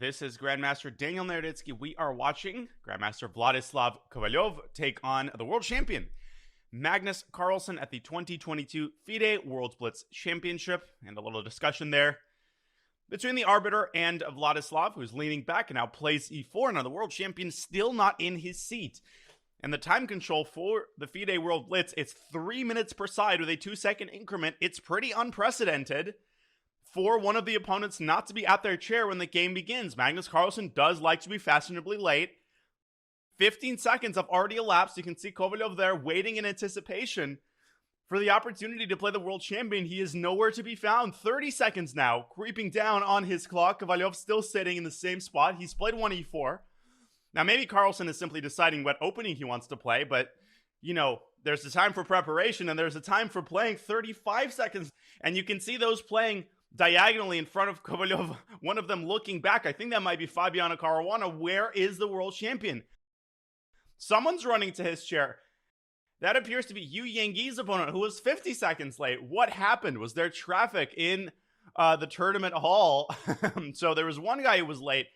This is Grandmaster Daniel Naroditsky. We are watching Grandmaster Vladislav Kovalyov take on the world champion Magnus Carlsen at the 2022 FIDE World Blitz Championship, and a little discussion there between the arbiter and Vladislav, who's leaning back and now plays e4. Now the world champion still not in his seat. And the time control for the FIDE World Blitz, it's 3 minutes per side with a 2-second increment. It's pretty unprecedented for one of the opponents not to be at their chair when the game begins. Magnus Carlsen does like to be fashionably late. 15 seconds have already elapsed. You can see Kovalyov there waiting in anticipation for the opportunity to play the world champion. He is nowhere to be found. 30 seconds now, creeping down on his clock. Kovalyov still sitting in the same spot. He's played 1e4. Now, maybe Carlsen is simply deciding what opening he wants to play, but, you know, there's a time for preparation and there's a time for playing. 35 seconds, and you can see those playing diagonally in front of Kovalyov, one of them looking back. I think that might be Fabiano Caruana. Where is the world champion? Someone's running to his chair. That appears to be Yu Yangi's opponent, who was 50 seconds late. What happened? Was there traffic in the tournament hall? So there was one guy who was late.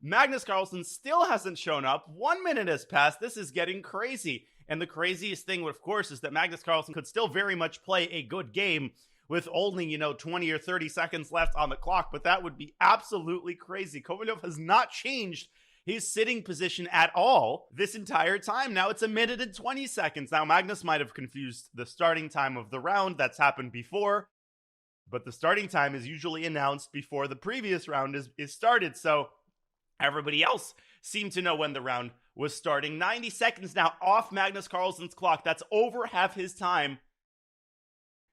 Magnus Carlsen still hasn't shown up. 1 minute has passed. This is getting crazy. And the craziest thing, of course, is that Magnus Carlsen could still very much play a good game with only, 20 or 30 seconds left on the clock. But that would be absolutely crazy. Kovalyov has not changed his sitting position at all this entire time. Now it's 1 minute and 20 seconds. Now Magnus might have confused the starting time of the round. That's happened before. But the starting time is usually announced before the previous round is started. So everybody else seemed to know when the round was starting. 90 seconds now off Magnus Carlsen's clock. That's over half his time.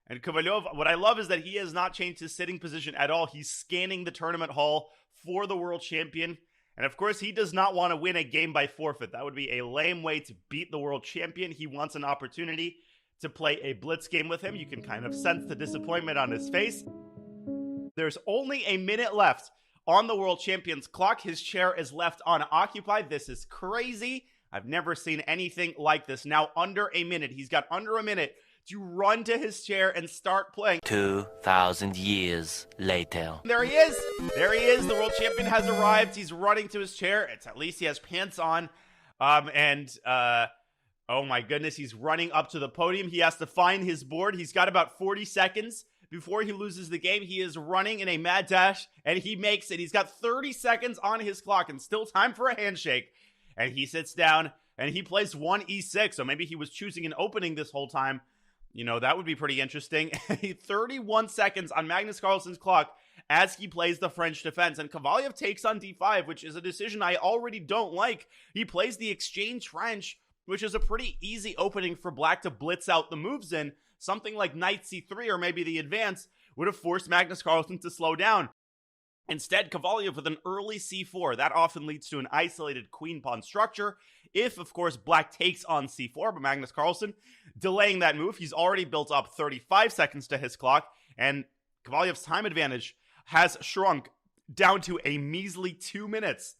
And Kovalyov, what I love is that he has not changed his sitting position at all. He's scanning the tournament hall for the world champion. And of course, he does not want to win a game by forfeit. That would be a lame way to beat the world champion. He wants an opportunity to play a blitz game with him. You can kind of sense the disappointment on his face. There's only a minute left on the world champion's clock. His chair is left unoccupied. This is crazy. I've never seen anything like this. Now under a minute. He's got under a minute to run to his chair and start playing. 2,000 years later. There he is. There he is. The world champion has arrived. He's running to his chair. It's at least he has pants on. Oh my goodness, he's running up to the podium. He has to find his board. He's got about 40 seconds before he loses the game. He is running in a mad dash, and he makes it. He's got 30 seconds on his clock and still time for a handshake. And he sits down, and he plays 1e6. So maybe he was choosing an opening this whole time. That would be pretty interesting. 31 seconds on Magnus Carlsen's clock as he plays the French defense. And Kovalyov takes on d5, which is a decision I already don't like. He plays the exchange French, which is a pretty easy opening for black to blitz out the moves in. Something like knight c3 or maybe the advance would have forced Magnus Carlsen to slow down. Instead, Kovalyov with an early c4. That often leads to an isolated queen-pawn structure. If, of course, black takes on c4, but Magnus Carlsen delaying that move. He's already built up 35 seconds to his clock, and Kovalyov's time advantage has shrunk down to a measly 2 minutes.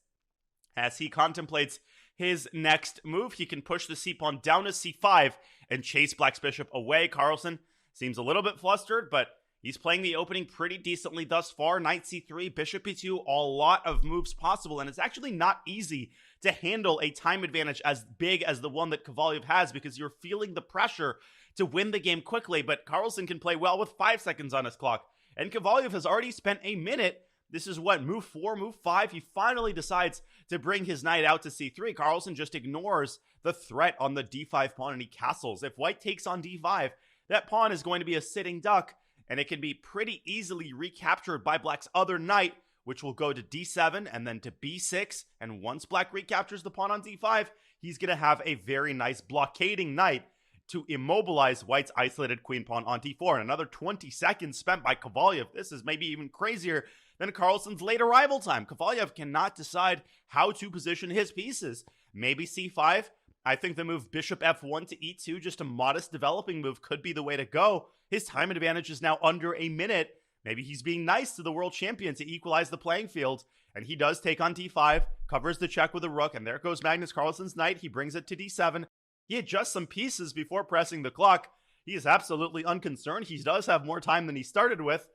As he contemplates his next move, he can push the c-pawn down to c5 and chase black's bishop away. Carlsen seems a little bit flustered, but he's playing the opening pretty decently thus far. Knight c3, bishop e2, a lot of moves possible, and it's actually not easy to handle a time advantage as big as the one that Kovalyov has, because you're feeling the pressure to win the game quickly. But Carlsen can play well with 5 seconds on his clock, and Kovalyov has already spent a minute. This is what, move 4, move 5. He finally decides to bring his knight out to c3. Carlsen just ignores the threat on the d5 pawn, and he castles. If white takes on d5, that pawn is going to be a sitting duck, and it can be pretty easily recaptured by black's other knight, which will go to d7 and then to b6. And once black recaptures the pawn on d5, he's going to have a very nice blockading knight to immobilize white's isolated queen pawn on d4. And another 20 seconds spent by Kovalyov. This is maybe even crazier than Carlsen's late arrival time. Kovalyov cannot decide how to position his pieces. Maybe c5. I think the move bishop f1 to e2, just a modest developing move, could be the way to go. His time advantage is now under a minute. Maybe he's being nice to the world champion to equalize the playing field. And he does take on d5, covers the check with a rook, and there goes Magnus Carlsen's knight. He brings it to d7. He adjusts some pieces before pressing the clock. He is absolutely unconcerned. He does have more time than he started with.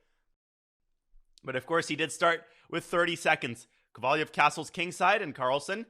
But of course, he did start with 30 seconds. Kovalyev castles kingside, and Carlsen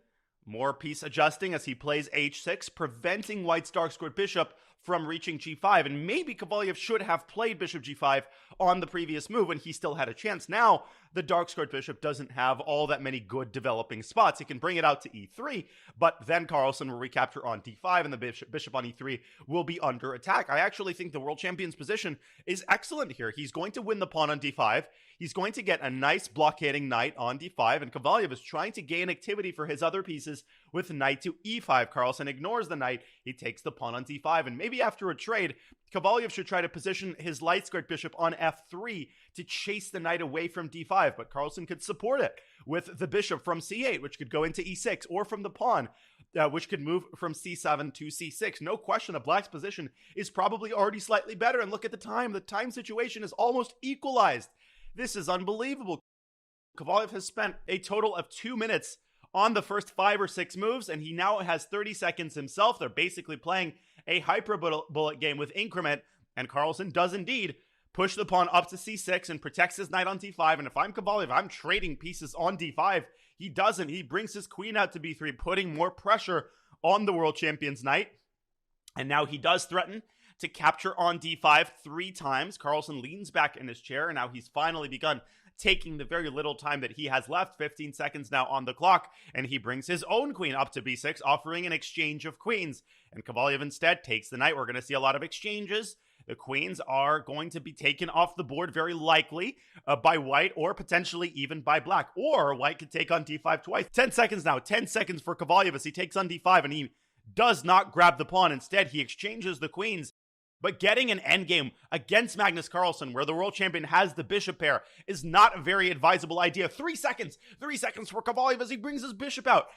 more piece adjusting as he plays h6, preventing white's dark-squared bishop from reaching g5. And maybe Kovalyev should have played bishop g5 on the previous move when he still had a chance. Now, the dark-squared bishop doesn't have all that many good developing spots. He can bring it out to e3, but then Carlsen will recapture on d5, and the bishop on e3 will be under attack. I actually think the world champion's position is excellent here. He's going to win the pawn on d5. He's going to get a nice blockading knight on d5, and Kovalyev is trying to gain activity for his other pieces with knight to e5. Carlsen ignores the knight. He takes the pawn on d5, and maybe after a trade, Kovalyev should try to position his light-squared bishop on f3 to chase the knight away from d5, but Carlsen could support it with the bishop from c8, which could go into e6, or from the pawn, which could move from c7 to c6. No question, the black's position is probably already slightly better, and look at the time. The time situation is almost equalized. This is unbelievable. Kovalyev has spent a total of 2 minutes on the first 5 or 6 moves, and he now has 30 seconds himself. They're basically playing a hyper bullet game with increment, and Carlsen does indeed push the pawn up to c6 and protects his knight on d5. And if I'm Kovalyev, I'm trading pieces on d5. He doesn't. He brings his queen out to b3, putting more pressure on the world champion's knight. And now he does threaten to capture on d5 3 times. Carlsen leans back in his chair, and now he's finally begun taking the very little time that he has left, 15 seconds now on the clock, and he brings his own queen up to b6, offering an exchange of queens. And Kovalyev instead takes the knight. We're going to see a lot of exchanges. The queens are going to be taken off the board very likely by white, or potentially even by black. Or white could take on d5 twice. 10 seconds now. 10 seconds for Kovalyev as he takes on d5, and he does not grab the pawn. Instead, he exchanges the queens. But getting an endgame against Magnus Carlsen, where the world champion has the bishop pair, is not a very advisable idea. 3 seconds. 3 seconds for Kovalyev as he brings his bishop out.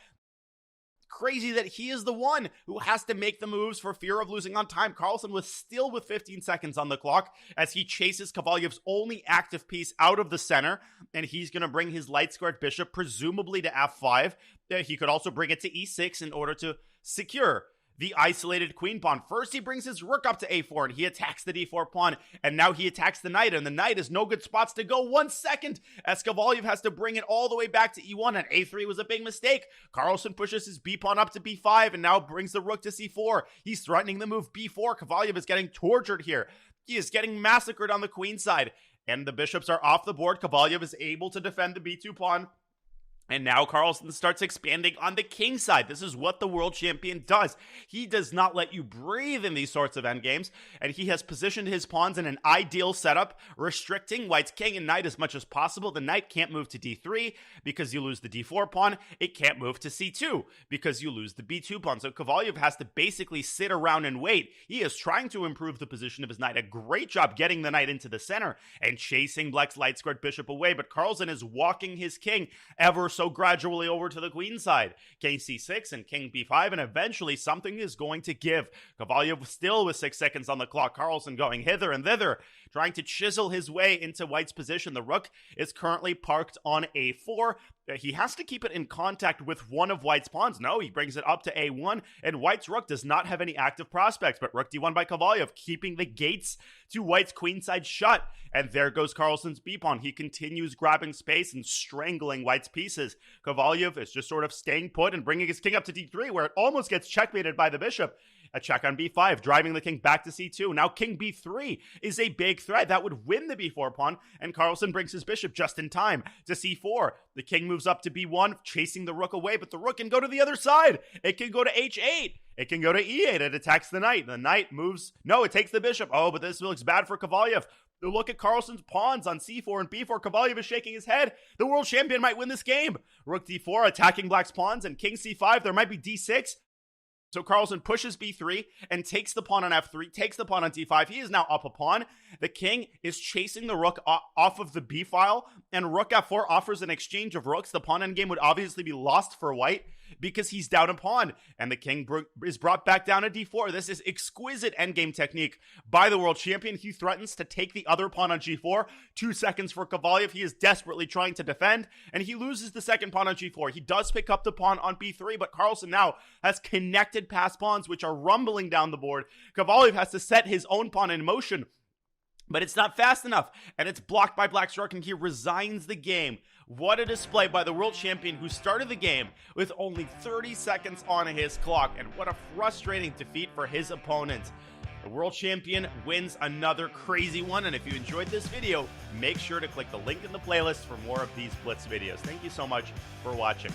Crazy that he is the one who has to make the moves for fear of losing on time. Carlsen was still with 15 seconds on the clock as he chases Kovalyev's only active piece out of the center, and he's going to bring his light-squared bishop presumably to f5. He could also bring it to e6 in order to secure the isolated queen pawn. First, he brings his rook up to a4, and he attacks the d4 pawn, and now he attacks the knight, and the knight has no good spots to go. 1 second, as Kovalyev has to bring it all the way back to e1, and a3 was a big mistake. Carlsen pushes his b pawn up to b5, and now brings the rook to c4. He's threatening the move b4. Kovalyev is getting tortured here. He is getting massacred on the queen side, and the bishops are off the board. Kovalyev is able to defend the b2 pawn. And now Carlsen starts expanding on the king side. This is what the world champion does. He does not let you breathe in these sorts of endgames, and he has positioned his pawns in an ideal setup, restricting white's king and knight as much as possible. The knight can't move to d3 because you lose the d4 pawn. It can't move to c2 because you lose the b2 pawn. So Kovalyev has to basically sit around and wait. He is trying to improve the position of his knight. A great job getting the knight into the center and chasing black's light-squared bishop away, but Carlsen is walking his king ever so gradually over to the queen side. King c6 and king b5, and eventually something is going to give. Kovalyev still with 6 seconds on the clock. Carlsen going hither and thither, trying to chisel his way into white's position. The rook is currently parked on a4. He has to keep it in contact with one of white's pawns. No, he brings it up to a1, and white's rook does not have any active prospects, but rook d1 by Kovalyev, keeping the gates to white's queenside shut. And there goes Carlsen's b-pawn. He continues grabbing space and strangling white's pieces. Kovalyev is just sort of staying put and bringing his king up to d3, where it almost gets checkmated by the bishop. A check on b5, driving the king back to c2. Now king b3 is a big threat. That would win the b4 pawn, and Carlsen brings his bishop just in time to c4. The king moves up to b1, chasing the rook away, but the rook can go to the other side. It can go to h8. It can go to e8. It attacks the knight. The knight moves. No, it takes the bishop. Oh, but this looks bad for Kovalyev. Look at Carlsen's pawns on c4 and b4. Kovalyev is shaking his head. The world champion might win this game. Rook d4 attacking black's pawns, and king c5. There might be d6. So Carlsen pushes b3 and takes the pawn on f3, takes the pawn on d5. He is now up a pawn. The king is chasing the rook off of the b file, and rook f4 offers an exchange of rooks. The pawn endgame would obviously be lost for white because he's down a pawn, and the king is brought back down to d4. This is exquisite endgame technique by the world champion. He threatens to take the other pawn on g4. 2 seconds for Kovalyev. He is desperately trying to defend, and he loses the second pawn on g4. He does pick up the pawn on b3, but Carlsen now has connected pass pawns which are rumbling down the board. Kovalyev has to set his own pawn in motion, but it's not fast enough, and it's blocked by black's rook, and he resigns the game What a display by the world champion who started the game with only 30 seconds on his clock, and what a frustrating defeat for his opponent. The world champion wins another crazy one, and if you enjoyed this video, make sure to click the link in the playlist for more of these Blitz videos. Thank you so much for watching.